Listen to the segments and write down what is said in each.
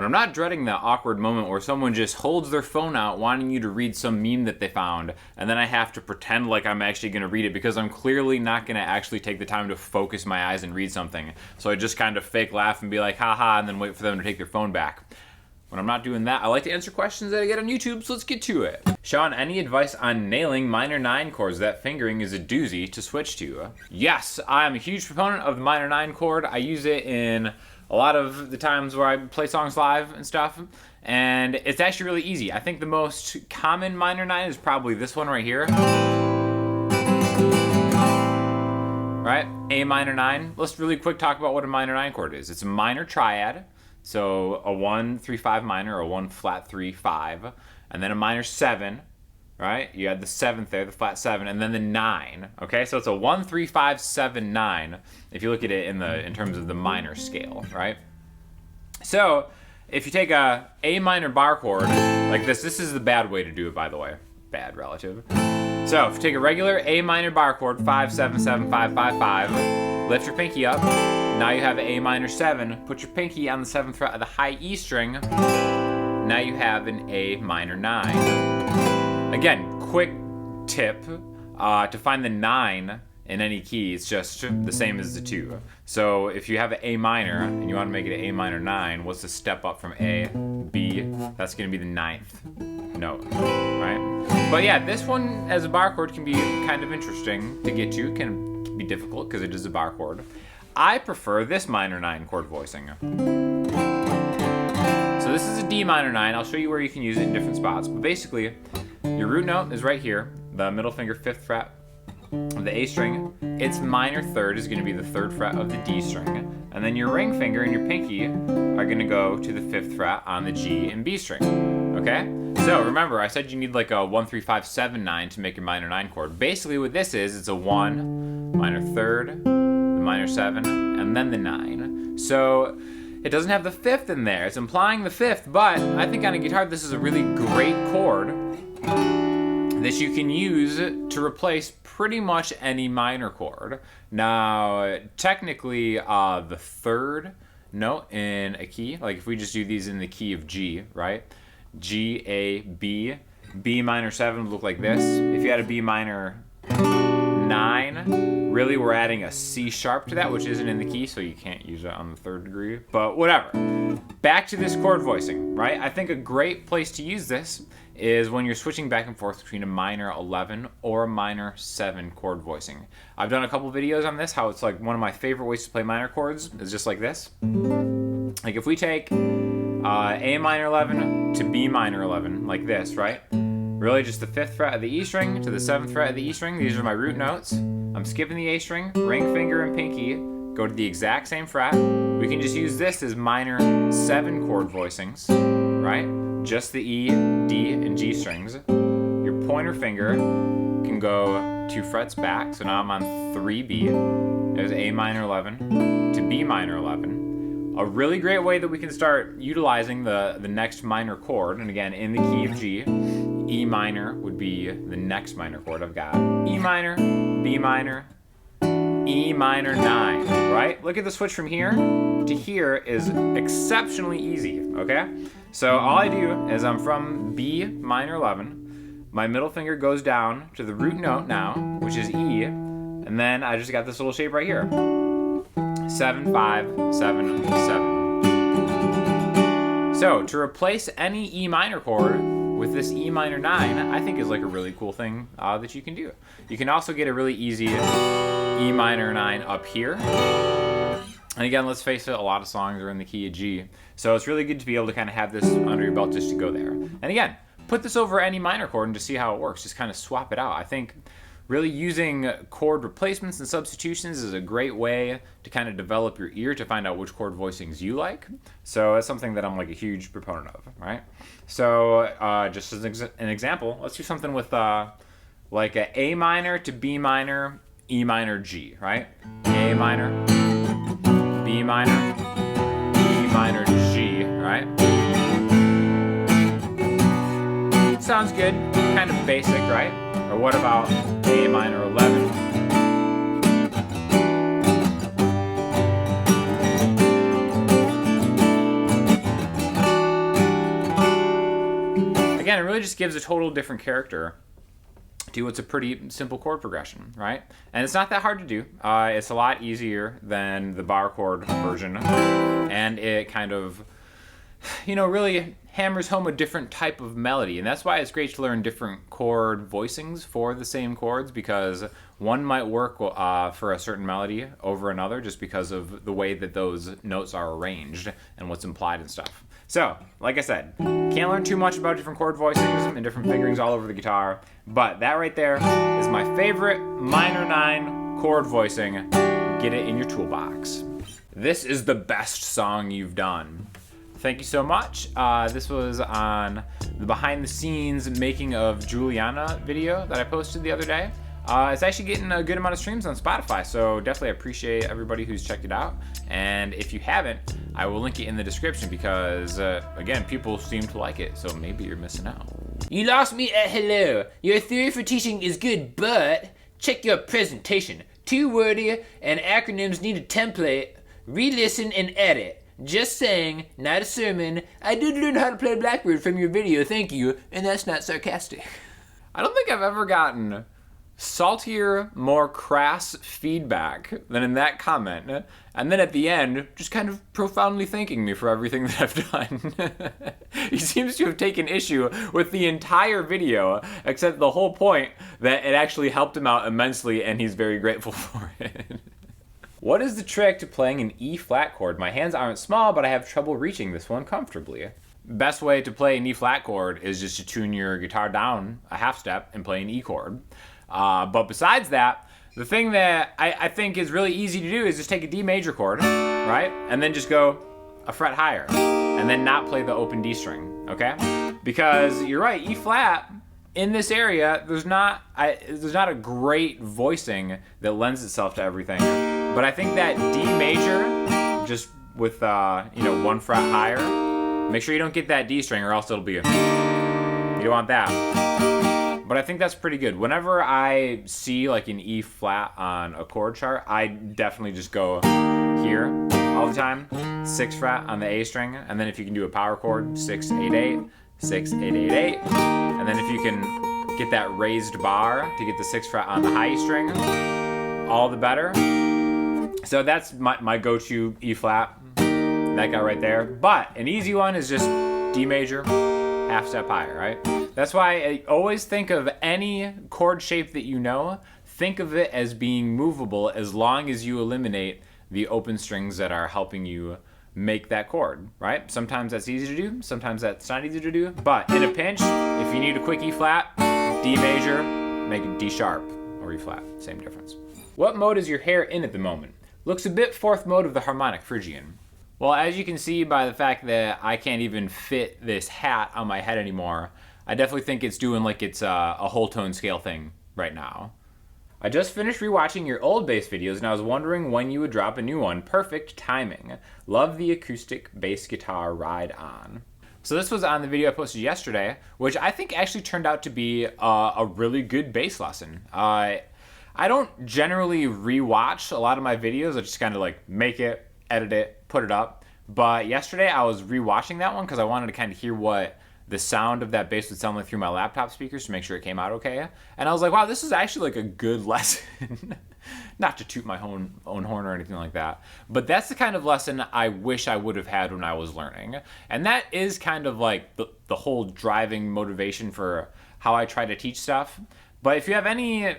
when I'm not dreading that awkward moment where someone just holds their phone out wanting you to read some meme that they found, and then I have to pretend like I'm actually going to read it because I'm clearly not going to actually take the time to focus my eyes and read something. So I just kind of fake laugh and be like, haha, and then wait for them to take their phone back. When I'm not doing that, I like to answer questions that I get on YouTube, so let's get to it. Sean, any advice on nailing minor 9 chords? That fingering is a doozy to switch to. Yes, I'm a huge proponent of the minor 9 chord. I use it in a lot of the times where I play songs live and stuff, and it's actually really easy. I think the most common minor 9 is probably this one right here. Right? A minor 9. Let's really quick talk about what a minor 9 chord is. It's a minor triad. So a 1, 3, 5 minor, or a 1 flat 3, 5, and then a minor 7, right? You had the 7th there, the flat 7, and then the 9. Okay, so it's a 1, 3, 5, 7, 9. If you look at it in terms of the minor scale, right? So if you take a minor bar chord like this is the bad way to do it, by the way, bad relative. So if you take a regular A minor bar chord, 5, 7, 7, 5, 5, 5, lift your pinky up. Now you have A minor 7. Put your pinky on the 7th fret of the high E string. Now you have an A minor 9. Again, quick tip, to find the 9 in any key, it's just the same as the 2. So if you have an A minor and you want to make it an A minor 9, what's the step up from A, B? That's going to be the 9th note, right? But yeah, this one as a bar chord can be kind of interesting to get to. It can be difficult because it is a bar chord. I prefer this minor 9 chord voicing. So this is a D minor 9. I'll show you where you can use it in different spots. But basically, your root note is right here, the middle finger 5th fret of the A string. Its minor 3rd is going to be the 3rd fret of the D string. And then your ring finger and your pinky are going to go to the 5th fret on the G and B string. Okay? So remember, I said you need like a 1, 3, 5, 7, 9 to make your minor 9 chord. Basically what this is, it's a 1, minor 3rd, minor 7, and then the 9. So it doesn't have the 5th in there. It's implying the 5th, but I think on a guitar this is a really great chord that you can use to replace pretty much any minor chord. Now, technically, the 3rd note in a key, like if we just do these in the key of G, right? G, A, B, B minor 7 would look like this. If you had a B minor 9, really we're adding a C sharp to that, which isn't in the key, so you can't use it on the 3rd degree, but whatever. Back to this chord voicing, right? I think a great place to use this is when you're switching back and forth between a minor 11 or a minor 7 chord voicing. I've done a couple videos on this, how it's like one of my favorite ways to play minor chords is just like this. Like if we take A minor 11 to B minor 11, like this, right? Really just the 5th fret of the E string to the 7th fret of the E string. These are my root notes. I'm skipping the A string, ring finger and pinky go to the exact same fret. We can just use this as minor 7 chord voicings, right? Just the E, D, and G strings. Your pointer finger can go 2 frets back, so now I'm on 3B. There's A minor 11 to B minor 11. A really great way that we can start utilizing the next minor chord, and again, in the key of G, E minor would be the next minor chord. I've got E minor, B minor, E minor 9, right? Look at the switch from here to here is exceptionally easy, okay? So all I do is I'm from B minor 11, my middle finger goes down to the root note now, which is E, and then I just got this little shape right here. 7, 5, 7, 7. So to replace any E minor chord with this E minor 9, I think is like a really cool thing that you can do. You can also get a really easy E minor 9 up here. And again, let's face it, a lot of songs are in the key of G. So it's really good to be able to kind of have this under your belt just to go there. And again, put this over any minor chord and just see how it works. Just kind of swap it out. I think really using chord replacements and substitutions is a great way to kind of develop your ear to find out which chord voicings you like. So it's something that I'm like a huge proponent of, right? So just as an example, let's do something with like a A minor to B minor, E minor, G, right? A minor, B minor, E minor, G, right? Sounds good, kind of basic, right? Or what about A minor 11? again, it really just gives a total different character to what's a pretty simple chord progression, right? And it's not that hard to do. It's a lot easier than the bar chord version, and it kind of, really hammers home a different type of melody. And that's why it's great to learn different chord voicings for the same chords, because one might work for a certain melody over another just because of the way that those notes are arranged and what's implied and stuff. So, like I said, can't learn too much about different chord voicings and different fingerings all over the guitar, but that right there is my favorite minor 9 chord voicing. Get it in your toolbox. This is the best song you've done. Thank you so much. This was on the behind the scenes making of Juliana video that I posted the other day. It's actually getting a good amount of streams on Spotify, so definitely appreciate everybody who's checked it out. And if you haven't, I will link it in the description because, again, people seem to like it, so maybe you're missing out. You lost me at hello. Your theory for teaching is good, but check your presentation. Too wordy and acronyms need a template. Re-listen and edit. Just saying, not a sermon. I did learn how to play Blackbird from your video, thank you, and that's not sarcastic. I don't think I've ever gotten saltier, more crass feedback than in that comment, and then at the end, just kind of profoundly thanking me for everything that I've done. He seems to have taken issue with the entire video, except the whole point that it actually helped him out immensely, and he's very grateful for it. What is the trick to playing an E flat chord? My hands aren't small, but I have trouble reaching this one comfortably. Best way to play an E flat chord is just to tune your guitar down a half step and play an E chord. But besides that, the thing that I think is really easy to do is just take a D major chord, right? And then just go a fret higher, and then not play the open D string, okay? Because you're right, E flat, in this area, there's not a great voicing that lends itself to everything. But I think that D major, just with 1 fret higher, make sure you don't get that D string or else it'll be you don't want that. But I think that's pretty good. Whenever I see like an E flat on a chord chart, I definitely just go here all the time, 6th fret on the A string, and then if you can do a power chord, 6, 8, 8, 6, 8, 8, 8, and then if you can get that raised bar to get the 6th fret on the high E string, all the better. So that's my go-to E flat, that guy right there. But an easy one is just D major, half step higher, right? That's why I always think of any chord shape that you know, think of it as being movable as long as you eliminate the open strings that are helping you make that chord, right? Sometimes that's easy to do, sometimes that's not easy to do, but in a pinch, if you need a quick E flat, D major, make it D sharp or E flat, same difference. What mode is your hair in at the moment? Looks a bit 4th mode of the harmonic Phrygian. Well, as you can see by the fact that I can't even fit this hat on my head anymore, I definitely think it's doing like it's a whole tone scale thing right now. I just finished rewatching your old bass videos and I was wondering when you would drop a new one. Perfect timing. Love the acoustic bass guitar ride on. So this was on the video I posted yesterday, which I think actually turned out to be a really good bass lesson. I don't generally rewatch a lot of my videos. I just kind of like make it, edit it, put it up. But yesterday I was rewatching that one because I wanted to kind of hear what the sound of that bass would sound like through my laptop speakers to make sure it came out okay. And I was like, wow, this is actually like a good lesson. Not to toot my own horn or anything like that. But that's the kind of lesson I wish I would have had when I was learning. And that is kind of like the whole driving motivation for how I try to teach stuff. But if you have any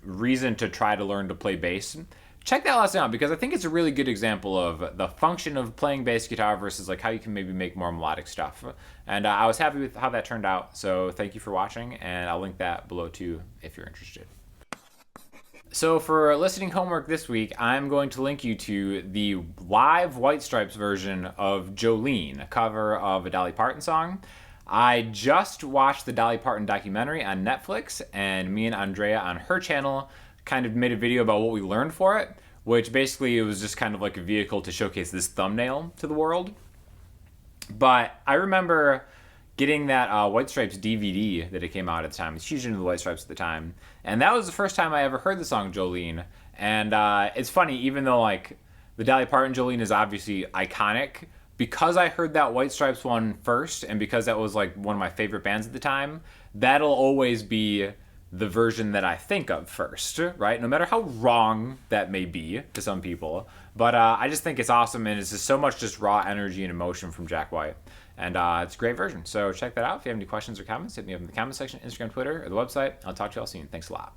reason to try to learn to play bass, check that lesson out because I think it's a really good example of the function of playing bass guitar versus like how you can maybe make more melodic stuff. And I was happy with how that turned out. So thank you for watching, and I'll link that below too if you're interested. So for listening homework this week, I'm going to link you to the live White Stripes version of Jolene, a cover of a Dolly Parton song. I just watched the Dolly Parton documentary on Netflix, and me and Andrea on her channel kind of made a video about what we learned for it, which basically it was just kind of like a vehicle to showcase this thumbnail to the world. But I remember getting that White Stripes DVD that it came out at the time. It's huge into the White Stripes at the time. And that was the first time I ever heard the song Jolene. And it's funny, even though like the Dolly Parton Jolene is obviously iconic, because I heard that White Stripes one first, and because that was like one of my favorite bands at the time, that'll always be the version that I think of first, right? No matter how wrong that may be to some people. But I just think it's awesome, and it's just so much just raw energy and emotion from Jack White. And it's a great version. So check that out. If you have any questions or comments, hit me up in the comment section, Instagram, Twitter, or the website. I'll talk to you all soon. Thanks a lot.